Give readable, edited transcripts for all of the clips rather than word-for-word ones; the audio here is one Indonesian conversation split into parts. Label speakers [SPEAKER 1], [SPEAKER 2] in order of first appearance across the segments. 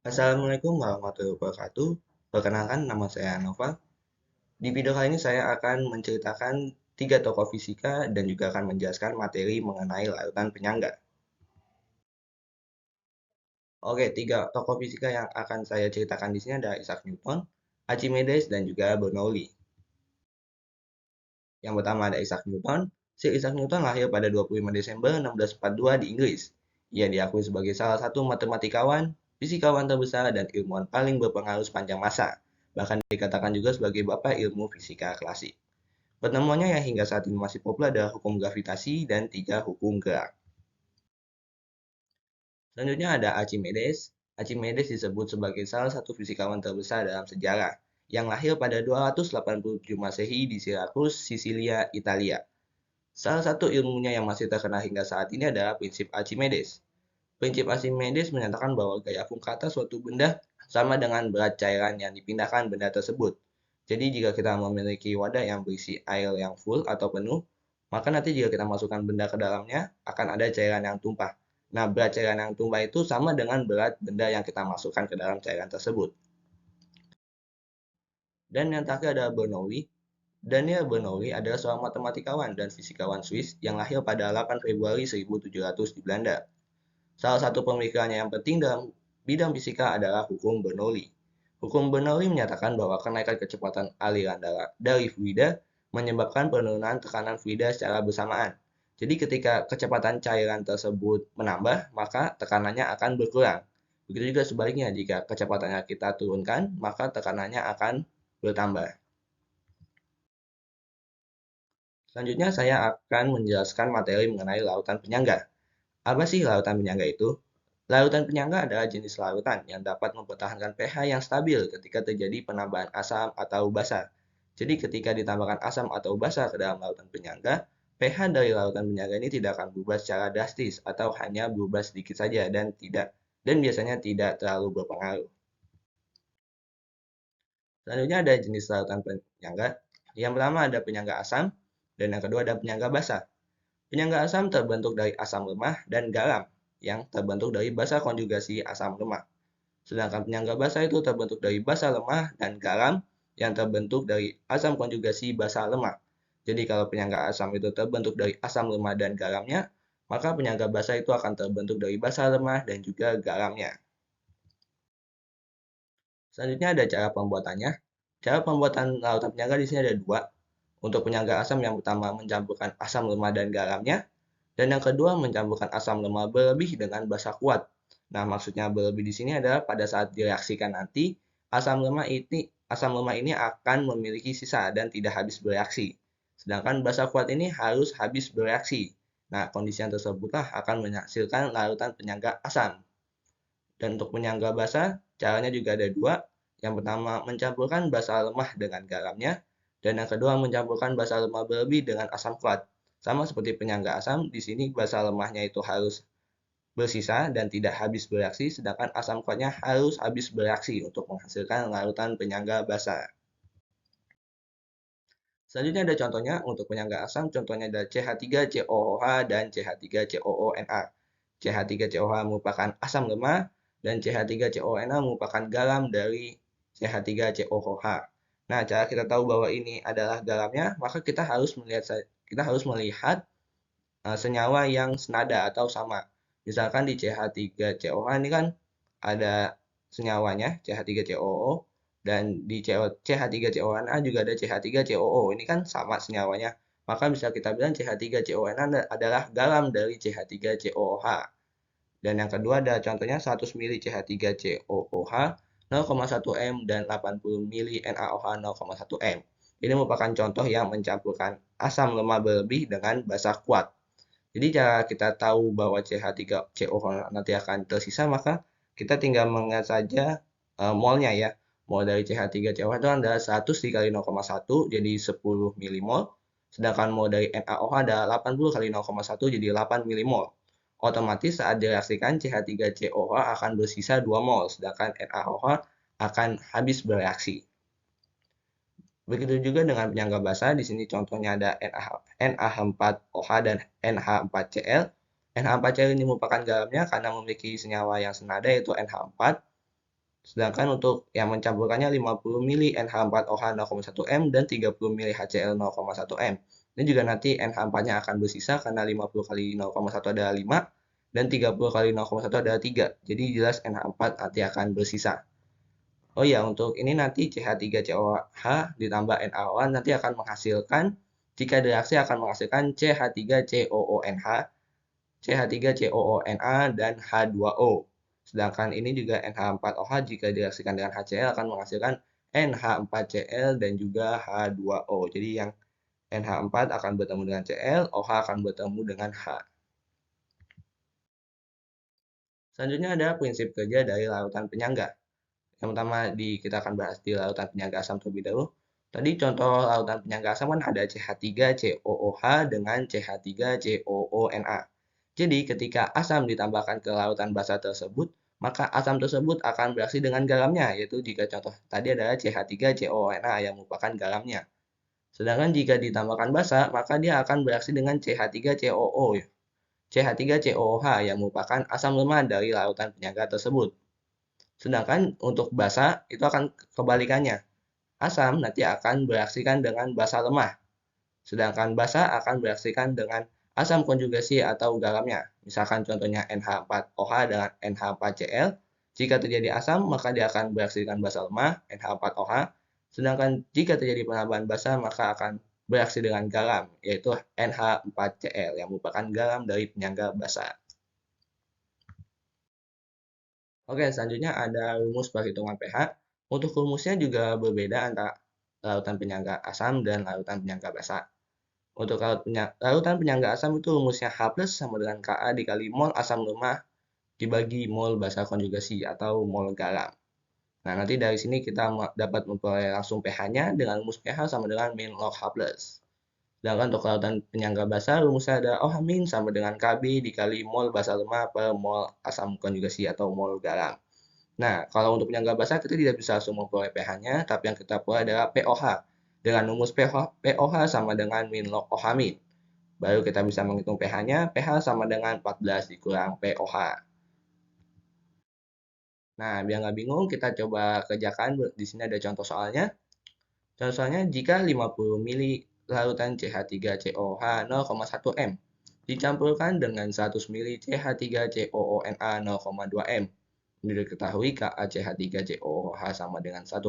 [SPEAKER 1] Assalamualaikum warahmatullahi wabarakatuh. Perkenalkan, nama saya Nova. Di video kali ini saya akan menceritakan tiga tokoh fisika dan juga akan menjelaskan materi mengenai larutan penyangga. Oke, tiga tokoh fisika yang akan saya ceritakan di sini adalah Isaac Newton, Archimedes, dan juga Bernoulli. Yang pertama ada Isaac Newton. Sir Isaac Newton lahir pada 25 Desember 1642 di Inggris. Ia diakui sebagai salah satu matematikawan, fisikawan terbesar, dan ilmuwan paling berpengaruh sepanjang masa. Bahkan dikatakan juga sebagai bapak ilmu fisika klasik. Penemuannya yang hingga saat ini masih populer adalah hukum gravitasi dan tiga hukum gerak. Selanjutnya ada Archimedes. Archimedes disebut sebagai salah satu fisikawan terbesar dalam sejarah, yang lahir pada 287 Masehi di Syracuse, Sisilia, Italia. Salah satu ilmunya yang masih terkenal hingga saat ini adalah prinsip Archimedes. Prinsip Archimedes menyatakan bahwa gaya pungkata suatu benda sama dengan berat cairan yang dipindahkan benda tersebut. Jadi jika kita memiliki wadah yang berisi air yang full atau penuh, maka nanti jika kita masukkan benda ke dalamnya, akan ada cairan yang tumpah. Nah, berat cairan yang tumpah itu sama dengan berat benda yang kita masukkan ke dalam cairan tersebut. Dan yang terakhir adalah Bernoulli. Daniel Bernoulli adalah seorang matematikawan dan fisikawan Swiss yang lahir pada 8 Februari 1700 di Belanda. Salah satu pemikirannya yang penting dalam bidang fisika adalah hukum Bernoulli. Hukum Bernoulli menyatakan bahwa kenaikan kecepatan aliran darah dari fluida menyebabkan penurunan tekanan fluida secara bersamaan. Jadi ketika kecepatan cairan tersebut menambah, maka tekanannya akan berkurang. Begitu juga sebaliknya, jika kecepatannya kita turunkan, maka tekanannya akan bertambah. Selanjutnya saya akan menjelaskan materi mengenai lautan penyangga. Apa sih lautan penyangga itu? Larutan penyangga adalah jenis larutan yang dapat mempertahankan pH yang stabil ketika terjadi penambahan asam atau basa. Jadi ketika ditambahkan asam atau basa ke dalam larutan penyangga, pH dari larutan penyangga ini tidak akan berubah secara drastis atau hanya berubah sedikit saja dan biasanya tidak terlalu berpengaruh. Selanjutnya ada jenis larutan penyangga. Yang pertama ada penyangga asam dan yang kedua ada penyangga basa. Penyangga asam terbentuk dari asam lemah dan garam yang terbentuk dari basa konjugasi asam lemah. Sedangkan penyangga basa itu terbentuk dari basa lemah dan garam yang terbentuk dari asam konjugasi basa lemah. Jadi kalau penyangga asam itu terbentuk dari asam lemah dan garamnya, maka penyangga basa itu akan terbentuk dari basa lemah dan juga garamnya. Selanjutnya ada cara pembuatannya. Cara pembuatan larutan penyangga di sini ada dua. Untuk penyangga asam yang pertama mencampurkan asam lemah dan garamnya, dan yang kedua mencampurkan asam lemah berlebih dengan basa kuat. Nah, maksudnya berlebih di sini adalah pada saat direaksikan nanti, asam lemah ini akan memiliki sisa dan tidak habis bereaksi. Sedangkan basa kuat ini harus habis bereaksi. Nah, kondisi yang tersebutlah akan menghasilkan larutan penyangga asam. Dan untuk penyangga basa, caranya juga ada dua. Yang pertama, mencampurkan basa lemah dengan garamnya. Dan yang kedua, mencampurkan basa lemah berlebih dengan asam kuat. Sama seperti penyangga asam, di sini basa lemahnya itu harus bersisa dan tidak habis bereaksi, sedangkan asam kuatnya harus habis bereaksi untuk menghasilkan larutan penyangga basa. Selanjutnya ada contohnya untuk penyangga asam, contohnya ada CH3COOH dan CH3COONA. CH3COOH merupakan asam lemah dan CH3COONA merupakan garam dari CH3COOH. Nah, cara kita tahu bahwa ini adalah garamnya, maka kita harus melihat senyawa yang senada atau sama. Misalkan di CH3COH ini kan ada senyawanya CH3COO dan di CH3CONA juga ada CH3COO. Ini kan sama senyawanya. Maka bisa kita bilang CH3CONA adalah garam dari CH3COOH. Dan yang kedua ada contohnya 100 ml CH3COOH 0,1 M dan 80 ml NaOH 0,1 M. Ini merupakan contoh yang mencampurkan asam lemah berlebih dengan basa kuat. Jadi cara kita tahu bahwa CH3COH nanti akan tersisa, maka kita tinggal mengingat saja molnya ya. Mol dari CH3COH itu adalah 100 dikali 0,1 jadi 10 milimol. Sedangkan mol dari NaOH adalah 80 kali 0,1 jadi 8 milimol. Otomatis saat direaksikan CH3COH akan bersisa 2 mol, sedangkan NaOH akan habis bereaksi. Begitu juga dengan penyangga basa, di sini contohnya ada NaH4OH dan NH4Cl. NH4Cl ini merupakan garamnya karena memiliki senyawa yang senada yaitu NH4. Sedangkan untuk yang mencampurkannya 50 mili NH4OH 0,1 M dan 30 mili HCl 0,1 M. Ini juga nanti NH4-nya akan bersisa karena 50 kali 0,1 adalah 5 dan 30 kali 0,1 adalah 3. Jadi jelas NH4 nanti akan bersisa. Oh iya, untuk ini nanti CH3COH ditambah NaOH nanti akan menghasilkan, jika direaksi akan menghasilkan CH3COONH, CH3COONA, dan H2O. Sedangkan ini juga NH4OH jika direaksikan dengan HCl akan menghasilkan NH4Cl dan juga H2O. Jadi yang NH4 akan bertemu dengan Cl, OH akan bertemu dengan H. Selanjutnya ada prinsip kerja dari larutan penyangga. Yang pertama kita akan bahas di larutan penyangga asam terlebih dahulu. Tadi contoh larutan penyangga asam kan ada CH3COOH dengan CH3COONA. Jadi ketika asam ditambahkan ke larutan basa tersebut, maka asam tersebut akan bereaksi dengan garamnya, yaitu jika contoh tadi adalah CH3COONA yang merupakan garamnya. Sedangkan jika ditambahkan basa, maka dia akan bereaksi dengan CH3COO, CH3COOH yang merupakan asam lemah dari larutan penyangga tersebut. Sedangkan untuk basa itu akan kebalikannya. Asam nanti akan bereaksikan dengan basa lemah. Sedangkan basa akan bereaksikan dengan asam konjugasi atau garamnya. Misalkan contohnya NH4OH dengan NH4Cl. Jika terjadi asam, maka dia akan bereaksikan basa lemah, NH4OH. Sedangkan jika terjadi penambahan basa, maka akan bereaksi dengan garam, yaitu NH4Cl yang merupakan garam dari penyangga basa. Oke, selanjutnya ada rumus perhitungan pH. Untuk rumusnya juga berbeda antara larutan penyangga asam dan larutan penyangga basa. Untuk larutan penyangga asam itu rumusnya H plus sama dengan Ka dikali mol asam lemah dibagi mol basa konjugasi atau mol garam. Nah, nanti dari sini kita dapat memperoleh langsung pH-nya dengan rumus pH sama dengan min log H plus. Sedangkan untuk larutan penyangga basa rumusnya ada OH min sama dengan Kb dikali mol basa lemah per mol asam konjugasi atau mol garam. Nah, kalau untuk penyangga basa kita tidak bisa langsung memperoleh pH-nya, tapi yang kita peroleh adalah pOH. Dengan rumus pOH sama dengan min log OH min. Baru kita bisa menghitung pH-nya, pH sama dengan 14 dikurang pOH. Nah, biar nggak bingung, kita coba kerjakan. Di sini ada contoh soalnya. Contoh soalnya, jika 50 mili larutan CH3COH 0,1 M dicampurkan dengan 100 mili CH3COONA 0,2 M. Ini diketahui KaCH3COOH sama dengan 1,8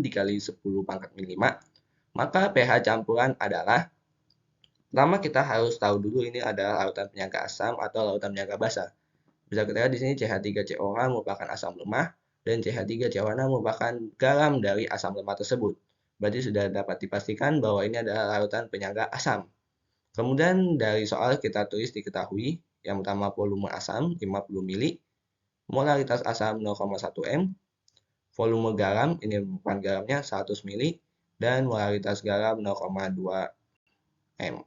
[SPEAKER 1] dikali 10 pangkat min 5. Maka pH campuran adalah, pertama kita harus tahu dulu ini adalah larutan penyangga asam atau larutan penyangga basa. Bisa kita lihat di sini CH3COH merupakan asam lemah dan CH3CONA merupakan garam dari asam lemah tersebut. Berarti sudah dapat dipastikan bahwa ini adalah larutan penyangga asam. Kemudian dari soal kita tulis diketahui, yang pertama volume asam 50 mili, molaritas asam 0,1 M, volume garam, ini merupakan garamnya 100 mili, dan molaritas garam 0,2 M.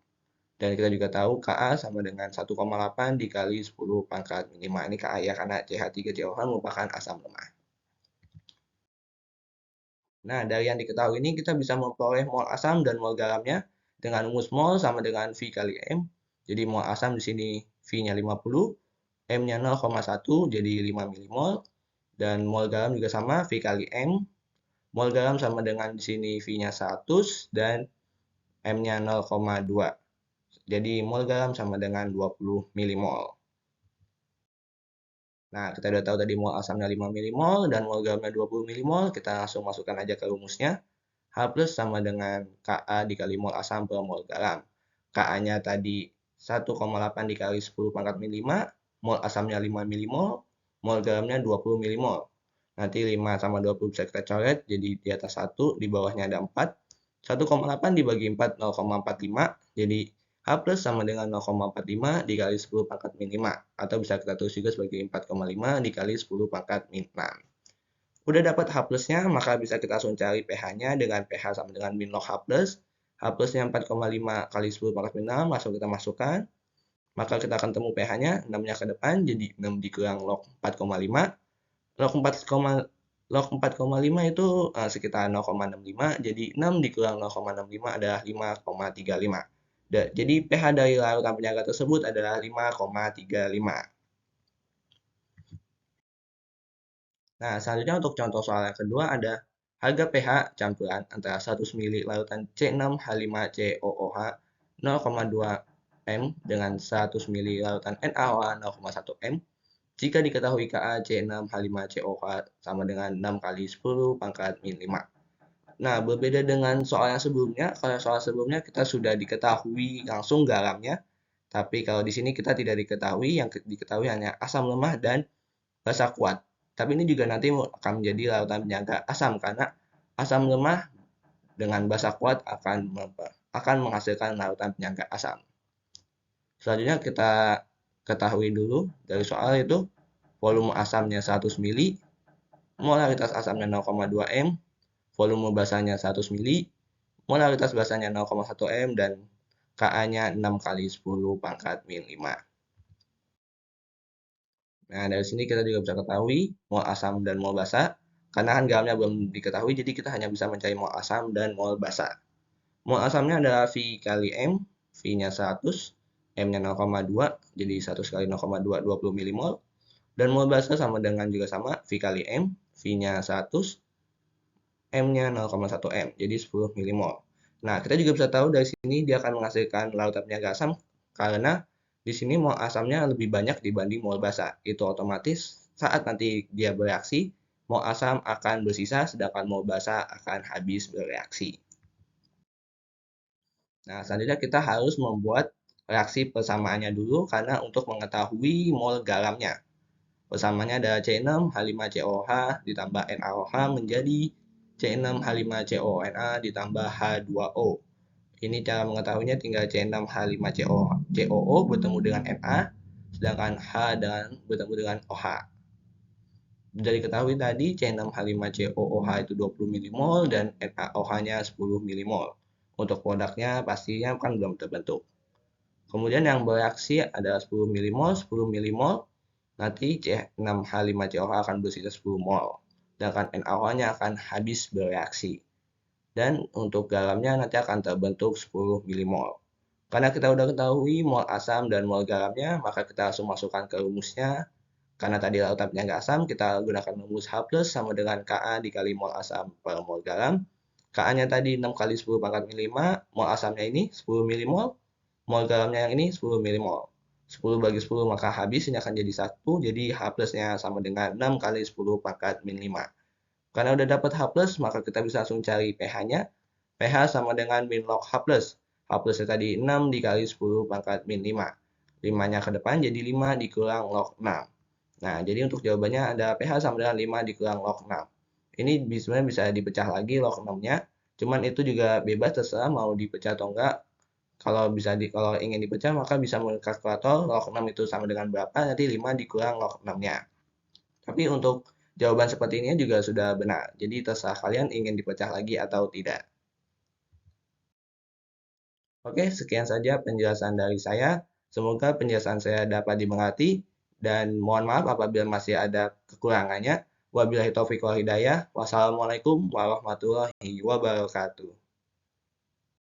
[SPEAKER 1] Dan kita juga tahu Ka sama dengan 1,8 dikali 10 pangkat min 5. Ini Ka ya, karena CH3COH merupakan asam lemah. Nah, dari yang diketahui ini kita bisa memperoleh mol asam dan mol garamnya dengan rumus mol sama dengan V kali M. Jadi mol asam di sini V-nya 50, M-nya 0,1 jadi 5 milimol, dan mol garam juga sama V kali M. Mol garam sama dengan di sini V-nya 100 dan M-nya 0,2. Jadi mol garam sama dengan 20 milimol. Nah, kita udah tahu tadi mol asamnya 5 milimol dan mol garamnya 20 milimol. Kita langsung masukkan aja ke rumusnya. H plus sama dengan Ka dikali mol asam per mol garam. Ka-nya tadi 1,8 dikali 10 pangkat min 5, mol asamnya 5 milimol, mol garamnya 20 milimol. Nanti 5 sama 20 bisa kita coret, jadi di atas 1, di bawahnya ada 4. 1,8 dibagi 4, 0,45, jadi H plus sama dengan 0,45 dikali 10 pangkat min 5. Atau bisa kita tulis juga sebagai 4,5 dikali 10 pangkat min 6. Udah dapat H plusnya, maka bisa kita langsung cari pH-nya dengan pH sama dengan min log H plus. H plusnya 4,5 kali 10 pangkat min 6, langsung kita masukkan. Maka kita akan temu pH-nya, 6-nya ke depan, jadi 6 dikurang log 4,5. Log 4,5 itu sekitar 0,65, jadi 6 dikurang 0,65 adalah 5,35. Jadi pH dari larutan penyangga tersebut adalah 5,35. Nah, selanjutnya untuk contoh soal yang kedua ada harga pH campuran antara 100 ml larutan C6H5COOH 0,2 m dengan 100 ml larutan NaOH 0,1 m. Jika diketahui Ka C6H5COH sama dengan 6 kali 10 pangkat min 5. Nah, berbeda dengan soal yang sebelumnya, kalau soal sebelumnya kita sudah diketahui langsung garamnya, tapi kalau di sini kita tidak diketahui, yang diketahui hanya asam lemah dan basa kuat. Tapi ini juga nanti akan menjadi lautan penyangga asam karena asam lemah dengan basa kuat akan menghasilkan lautan penyangga asam. Selanjutnya kita ketahui dulu dari soal itu volume asamnya 100 ml, molaritas asamnya 0,2 m, volume basanya 100 ml, molaritas basanya 0,1 m, dan Ka-nya 6 kali 10 pangkat min 5. Nah, dari sini kita juga bisa ketahui mol asam dan mol basa. Karena kan garamnya belum diketahui, jadi kita hanya bisa mencari mol asam dan mol basa. Mol asamnya adalah V kali M, V-nya 100, M-nya 0,2, jadi 100 kali 0,2, 20 milimol. Dan mol basa sama dengan juga sama, V kali M, V-nya 100, M-nya 0,1 M, jadi 10 milimol. Nah, kita juga bisa tahu dari sini dia akan menghasilkan lautan penyangga asam karena di sini mol asamnya lebih banyak dibanding mol basa. Itu otomatis saat nanti dia bereaksi, mol asam akan bersisa sedangkan mol basa akan habis bereaksi. Nah, selanjutnya kita harus membuat reaksi persamaannya dulu karena untuk mengetahui mol garamnya. Persamaannya ada C6H5COH ditambah NaOH menjadi C6H5CONa ditambah H2O. Ini cara mengetahuinya tinggal C6H5COO bertemu dengan Na, sedangkan H dan bertemu dengan OH. Jadi diketahui tadi C6H5COOH itu 20 milimol dan NaOH-nya 10 milimol. Untuk produknya pastinya kan belum terbentuk. Kemudian yang bereaksi adalah 10 milimol, 10 milimol, nanti C6H5COH akan bersisa 10 mol. Sedangkan NaOH-nya akan habis bereaksi. Dan untuk garamnya nanti akan terbentuk 10 milimol. Karena kita udah ketahui mol asam dan mol garamnya, maka kita langsung masukkan ke rumusnya. Karena tadi lautan penyangga asam, kita gunakan rumus H plus sama dengan Ka dikali mol asam per mol garam. Ka-nya tadi 6 kali 10 pangkat min 5, mol asamnya ini 10 milimol, mol garamnya yang ini 10 milimol. 10 bagi 10 maka habis, ini akan jadi 1, jadi H plusnya sama dengan 6 kali 10 pangkat min 5. Karena udah dapat H plus, maka kita bisa langsung cari pH-nya. pH sama dengan min log H plus. H plusnya tadi 6 dikali 10 pangkat min 5. 5-nya ke depan jadi 5 dikurang log 6. Nah, jadi untuk jawabannya ada pH sama dengan 5 dikurang log 6. Ini sebenarnya bisa dipecah lagi log 6-nya. Cuman itu juga bebas terserah mau dipecah atau enggak. Kalau ingin dipecah maka bisa menggunakan kalkulator log 6 itu sama dengan berapa, nanti 5 dikurang log 6-nya. Tapi untuk jawaban seperti ini juga sudah benar. Jadi terserah kalian ingin dipecah lagi atau tidak. Oke, sekian saja penjelasan dari saya. Semoga penjelasan saya dapat dimengerti dan mohon maaf apabila masih ada kekurangannya. Wabillahi taufiq wal hidayah. Wassalamualaikum warahmatullahi wabarakatuh.